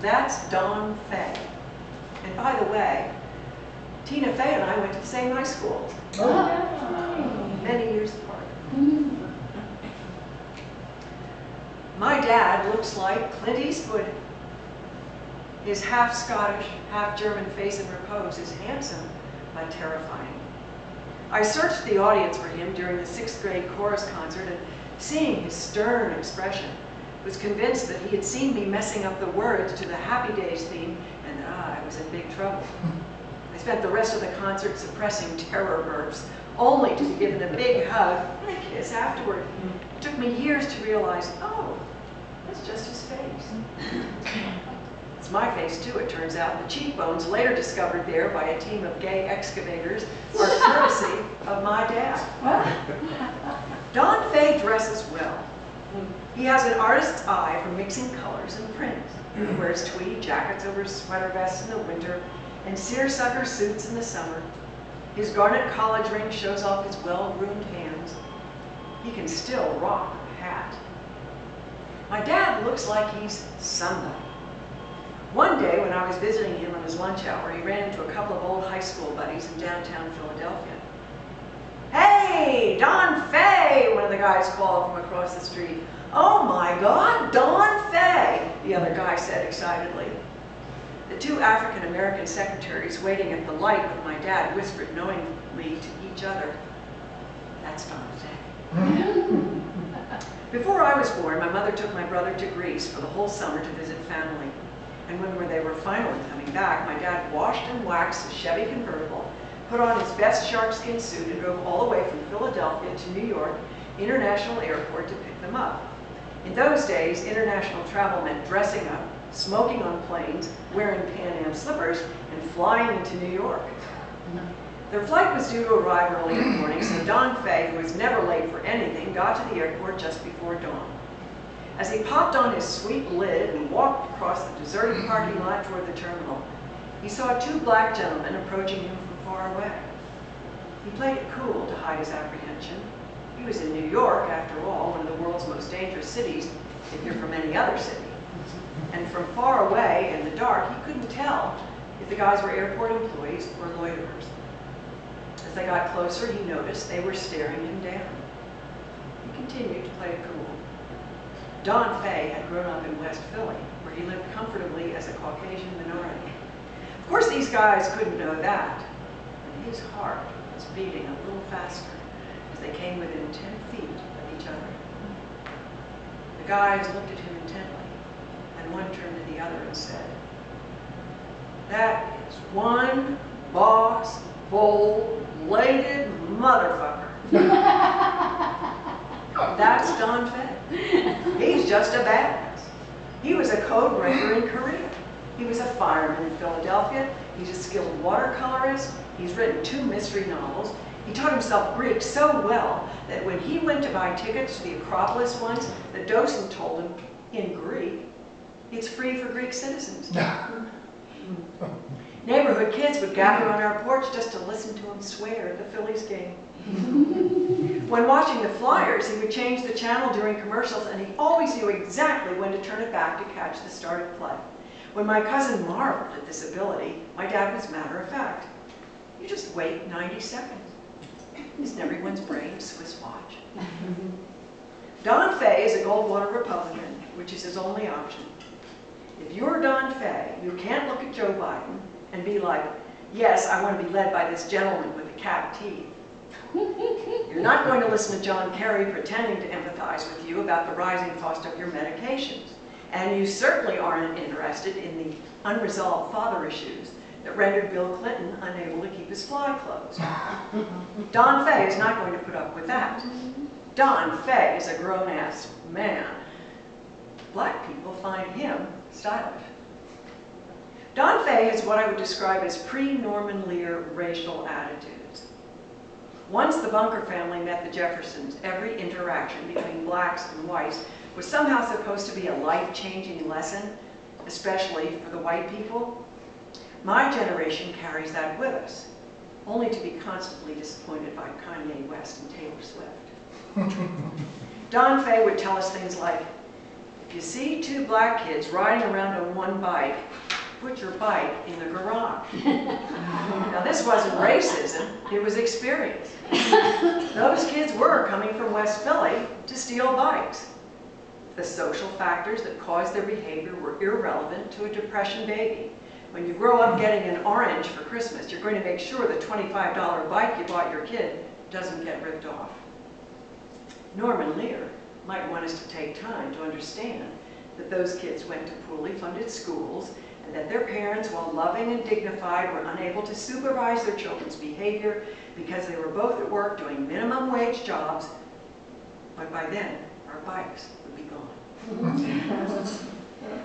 That's Dawn Fay. And by the way, Tina Fey and I went to the same high school. Oh. Many years apart. My dad looks like Clint Eastwood. His half Scottish, half German face in repose is handsome, but terrifying. I searched the audience for him during the 6th grade chorus concert, and seeing his stern expression, was convinced that he had seen me messing up the words to the Happy Days theme, and that I was in big trouble. I spent the rest of the concert suppressing terror burps, only to be given a big hug and a kiss afterward. It took me years to realize, oh, that's just his face. It's my face too, it turns out. The cheekbones, later discovered there by a team of gay excavators, are courtesy of my dad. Dawn Fay dresses well. He has an artist's eye for mixing colors and prints. He wears tweed jackets over sweater vests in the winter and seersucker suits in the summer. His garnet college ring shows off his well-groomed hands. He can still rock a hat. My dad looks like he's somebody. One day when I was visiting him on his lunch hour, he ran into a couple of old high school buddies in downtown Philadelphia. "Hey, Dawn Fay," one of the guys called from across the street. "Oh my God, Dawn Fay," the other guy said excitedly. The two African-American secretaries waiting at the light with my dad whispered knowingly to each other, "That's Dawn Fay." Before I was born, my mother took my brother to Greece for the whole summer to visit family. And when they were finally coming back, my dad washed and waxed a Chevy convertible, put on his best sharkskin suit, and drove all the way from Philadelphia to New York International Airport to pick them up. In those days, international travel meant dressing up, smoking on planes, wearing Pan Am slippers, and flying into New York. Their flight was due to arrive early in the morning, so Dawn Fay, who was never late for anything, got to the airport just before dawn. As he popped on his sweet lid and walked across the deserted parking lot toward the terminal, he saw two black gentlemen approaching him from far away. He played it cool to hide his apprehension. He was in New York, after all, one of the world's most dangerous cities, if you're from any other city. And from far away, in the dark, he couldn't tell if the guys were airport employees or loiterers. As they got closer, he noticed they were staring him down. He continued to play it cool. Dawn Fay had grown up in West Philly, where he lived comfortably as a Caucasian minority. Of course, these guys couldn't know that, and his heart was beating a little faster as they came within 10 feet of each other. The guys looked at him intently, and one turned to the other and said, "That is one boss, bull-bladed motherfucker." That's Dawn Fay. He's just a badass. He was a code breaker in Korea. He was a fireman in Philadelphia. He's a skilled watercolorist. He's written 2 mystery novels. He taught himself Greek so well that when he went to buy tickets to the Acropolis once, the docent told him in Greek, it's free for Greek citizens. Neighborhood kids would gather on our porch just to listen to him swear at the Phillies game. When watching the Flyers, he would change the channel during commercials, and he always knew exactly when to turn it back to catch the start of play. When my cousin marveled at this ability, my dad was matter of fact. You just wait 90 seconds. Isn't everyone's brain Swiss watch? Dawn Fay is a Goldwater Republican, which is his only option. If you're Dawn Fay, you can't look at Joe Biden and be like, "Yes, I want to be led by this gentleman with the cat teeth." You're not going to listen to John Kerry pretending to empathize with you about the rising cost of your medications. And you certainly aren't interested in the unresolved father issues that rendered Bill Clinton unable to keep his fly closed. Dawn Fay is not going to put up with that. Dawn Fay is a grown-ass man. Black people find him stylish. Dawn Fay has what I would describe as pre-Norman Lear racial attitudes. Once the Bunker family met the Jeffersons, every interaction between blacks and whites was somehow supposed to be a life-changing lesson, especially for the white people. My generation carries that with us, only to be constantly disappointed by Kanye West and Taylor Swift. Dawn Fay would tell us things like, If you see two black kids riding around on one bike, put your bike in the garage. Now this wasn't racism, it was experience. Those kids were coming from West Philly to steal bikes. The social factors that caused their behavior were irrelevant to a depression baby. When you grow up getting an orange for Christmas, you're going to make sure the $25 bike you bought your kid doesn't get ripped off. Norman Lear might want us to take time to understand that those kids went to poorly funded schools and that their parents, while loving and dignified, were unable to supervise their children's behavior because they were both at work doing minimum wage jobs, but by then our bikes would be gone.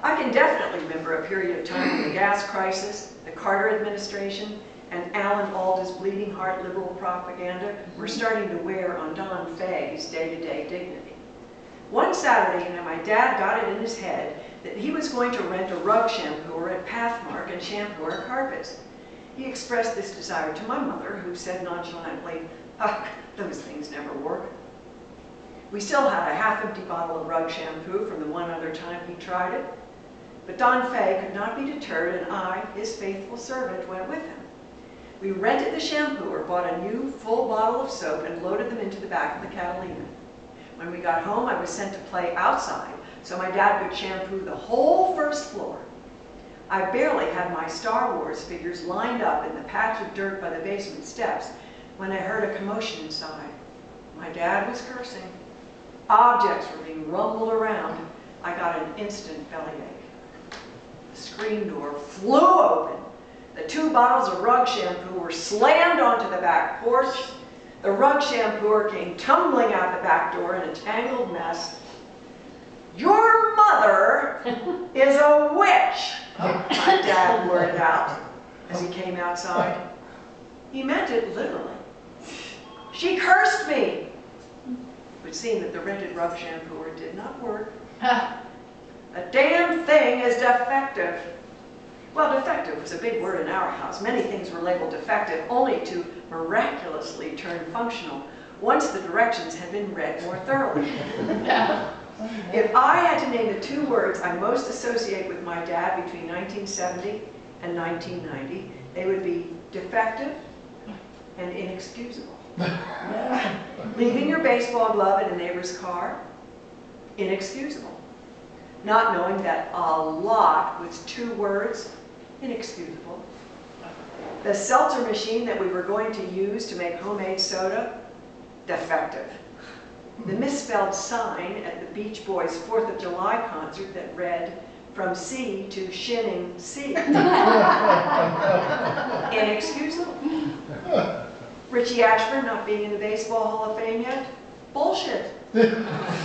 I can definitely remember a period of time when the gas crisis, the Carter administration, and Alan Alda's bleeding heart liberal propaganda were starting to wear on Don Faye's day-to-day dignity. One Saturday, my dad got it in his head that he was going to rent a rug shampooer at Pathmark and shampoo our carpets. He expressed this desire to my mother, who said nonchalantly, "Ugh, those things never work." We still had a half-empty bottle of rug shampoo from the one other time he tried it, but Don Faye could not be deterred, and I, his faithful servant, went with him. We rented the shampooer, bought a new full bottle of soap, and loaded them into the back of the Catalina. When we got home, I was sent to play outside, so my dad could shampoo the whole first floor. I barely had my Star Wars figures lined up in the patch of dirt by the basement steps when I heard a commotion inside. My dad was cursing. Objects were being rumbled around. I got an instant bellyache. The screen door flew open. The 2 bottles of rug shampoo were slammed onto the back porch. The rug shampooer came tumbling out the back door in a tangled mess. "Your mother is a witch," my dad blurted out as he came outside. He meant it literally. "She cursed me." It would seem that the rented rug shampooer did not work. "A damn thing is defective." Well, defective was a big word in our house. Many things were labeled defective only to miraculously turn functional once the directions had been read more thoroughly. If I had to name the 2 words I most associate with my dad between 1970 and 1990, they would be defective and inexcusable. Leaving your baseball glove in a neighbor's car, inexcusable. Not knowing that a lot was 2 words, inexcusable. The seltzer machine that we were going to use to make homemade soda, defective. The misspelled sign at the Beach Boys' 4th of July concert that read, "From sea to shinning sea." Inexcusable. Richie Ashburn not being in the Baseball Hall of Fame yet, bullshit.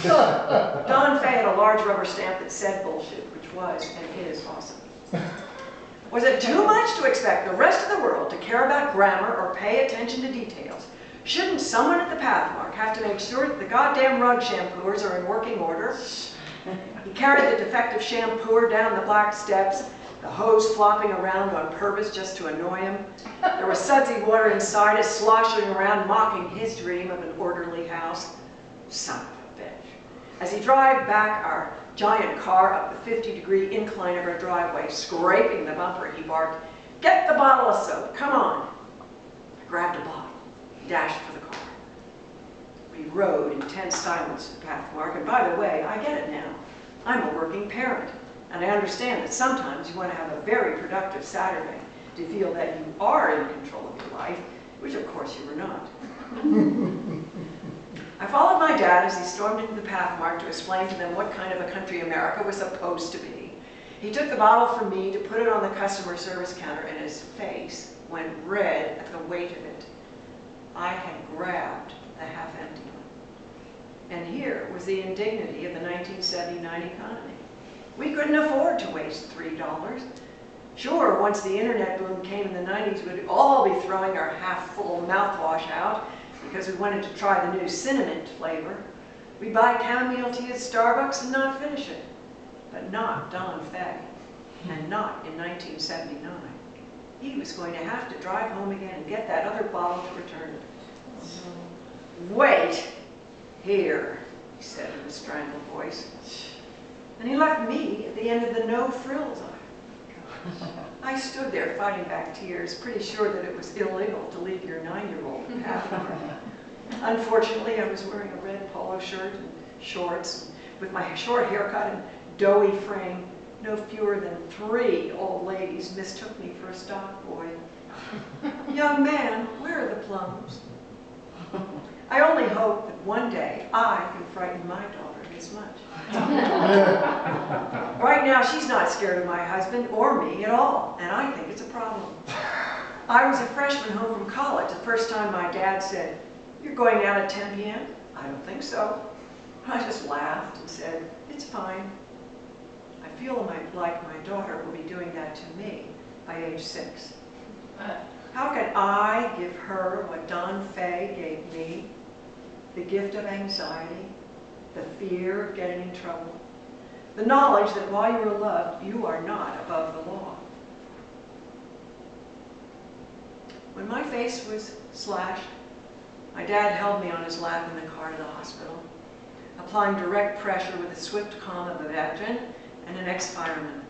Don Faye had a large rubber stamp that said bullshit, which was and is awesome. Was it too much to expect the rest of the world to care about grammar or pay attention to details? Shouldn't someone at the Pathmark have to make sure that the goddamn rug shampooers are in working order? He carried the defective shampooer down the black steps, the hose flopping around on purpose just to annoy him. There was sudsy water inside us, sloshing around, mocking his dream of an orderly house. Son of a bitch. As he drove back our giant car up the 50-degree incline of our driveway, scraping the bumper, he barked, "Get the bottle of soap, come on." I grabbed a bottle, dashed for the car. We rode in tense silence to the Pathmark, and by the way, I get it now. I'm a working parent, and I understand that sometimes you want to have a very productive Saturday to feel that you are in control of your life, which of course you were not. I followed my dad as he stormed into the Pathmark to explain to them what kind of a country America was supposed to be. He took the bottle from me to put it on the customer service counter, and his face went red at the weight of it. I had grabbed the half-empty one. And here was the indignity of the 1979 economy. We couldn't afford to waste $3. Sure, once the internet boom came in the 90s, we'd all be throwing our half-full mouthwash out because we wanted to try the new cinnamon flavor. We'd buy chamomile tea at Starbucks and not finish it. But not Don Faye, and not in 1979. He was going to have to drive home again and get that other bottle to return it. "Wait here," he said in a strangled voice. And he left me at the end of the no-frills aisle. I stood there fighting back tears, pretty sure that it was illegal to leave your 9-year-old half-hour. Unfortunately, I was wearing a red polo shirt and shorts. With my short haircut and doughy frame, no fewer than 3 old ladies mistook me for a stock boy. Young man, where are the plums? I only hope that one day I can frighten my daughter as much. Right now, she's not scared of my husband or me at all, and I think it's a problem. I was a freshman home from college the first time my dad said, "You're going out at 10 p.m.? I don't think so. I just laughed and said, "It's fine." I feel like my daughter will be doing that to me by age 6. How can I give her what Don Fay gave me? The gift of anxiety, the fear of getting in trouble, the knowledge that while you are loved, you are not above the law. When my face was slashed, my dad held me on his lap in the car to the hospital, applying direct pressure with the swift calm of a veteran and an ex-fireman.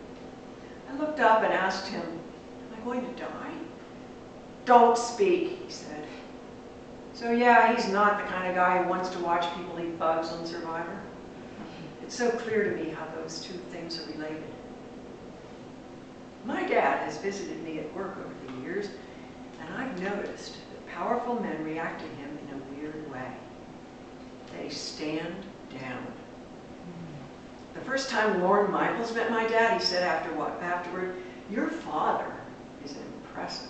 I looked up and asked him, "Am I going to die?" "Don't speak," he said. So yeah, he's not the kind of guy who wants to watch people eat bugs on Survivor. It's so clear to me how those two things are related. My dad has visited me at work over the years, and I've noticed that powerful men react to him in a weird way. They stand down. The first time Lorne Michaels met my dad, he said afterward, "Your father is impressive."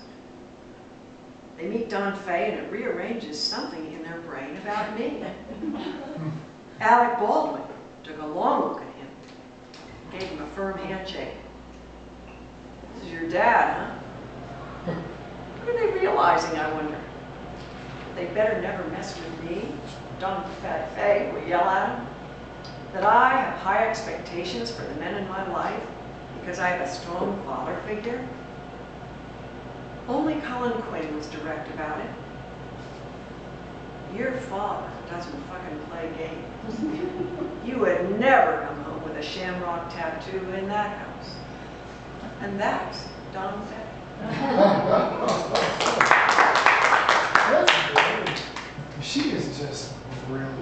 They meet Don Fay and it rearranges something in their brain about me. Alec Baldwin took a long look at him, gave him a firm handshake. "This is your dad, huh?" What are they realizing, I wonder? They better never mess with me, Don Fay will yell at him. That I have high expectations for the men in my life because I have a strong father figure? Only Colin Quinn was direct about it. Your father doesn't fucking play games. You would never come home with a shamrock tattoo in that house. And that's Don Fay. She is just brilliant.